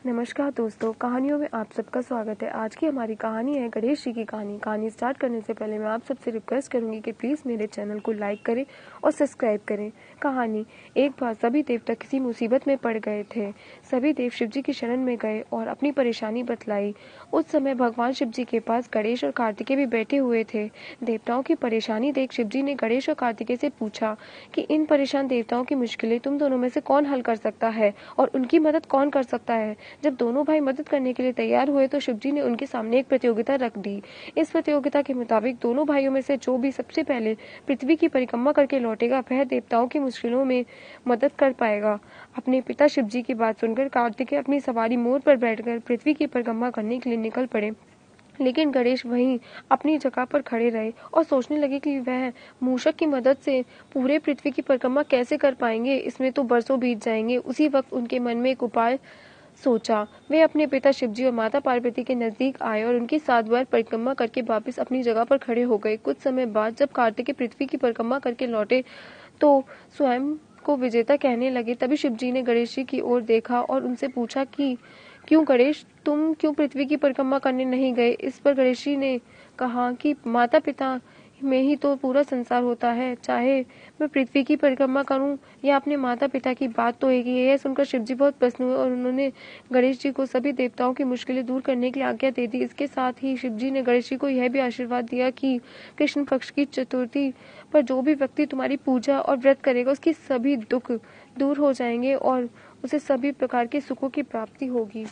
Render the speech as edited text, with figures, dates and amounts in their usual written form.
नमस्कार दोस्तों, कहानियों में आप सबका स्वागत है। आज की हमारी कहानी है गणेश जी की कहानी। कहानी स्टार्ट करने से पहले मैं आप सबसे रिक्वेस्ट करूंगी कि प्लीज़ मेरे चैनल को लाइक करें और सब्सक्राइब करें। कहानी। एक बार सभी देवता किसी मुसीबत में पड़ गए थे। सभी देव शिव जी की शरण में गए और अपनी परेशानी बतलाई। उस समय भगवान शिव जी के पास गणेश और कार्तिकेय भी बैठे हुए थे। देवताओं की परेशानी देख शिव जी ने गणेश और कार्तिकेय से पूछा कि इन परेशान देवताओं की मुश्किलें तुम दोनों में से कौन हल कर सकता है और उनकी मदद कौन कर सकता है। जब दोनों भाई मदद करने के लिए तैयार हुए तो शिवजी ने उनके सामने एक प्रतियोगिता रख दी। इस प्रतियोगिता के मुताबिक दोनों भाइयों में से जो भी सबसे पहले पृथ्वी की परिक्रमा करके लौटेगा वह देवताओं की मुश्किलों में मदद कर पाएगा। अपने पिता शिवजी की बात सुनकर कार्तिकेय अपनी सवारी मोर पर बैठकर पृथ्वी की परिक्रमा करने के लिए निकल पड़े। लेकिन गणेश वहीं अपनी जगह पर खड़े रहे और सोचने लगे कि वह मूषक की मदद से पूरे पृथ्वी की परिक्रमा कैसे कर पाएंगे। इसमें तो बरसों बीत जाएंगे। उसी वक्त उनके मन में एक उपाय सोचा। वे अपने पिता शिवजी और माता पार्वती के नजदीक आए और उनकी 7 बार परिक्रमा करके वापस अपनी जगह पर खड़े हो गए। कुछ समय बाद जब कार्तिकेय पृथ्वी की परिक्रमा करके लौटे तो स्वयं को विजेता कहने लगे। तभी शिवजी ने गणेश जी की ओर देखा और उनसे पूछा कि क्यों गणेश, तुम क्यों पृथ्वी की परिक्रमा करने नहीं गए। इस पर गणेश जी ने कहा कि माता पिता में ही तो पूरा संसार होता है, चाहे मैं पृथ्वी की परिक्रमा करूं या अपने माता पिता की, बात तो एक ही है। सुनकर शिव जी बहुत प्रसन्न हुए और उन्होंने गणेश जी को सभी देवताओं की मुश्किलें दूर करने की आज्ञा दे दी। इसके साथ ही शिव जी ने गणेश जी को यह भी आशीर्वाद दिया कि कृष्ण पक्ष की चतुर्थी पर जो भी व्यक्ति तुम्हारी पूजा और व्रत करेगा उसकी सभी दुख दूर हो जाएंगे और उसे सभी प्रकार के सुखों की प्राप्ति होगी।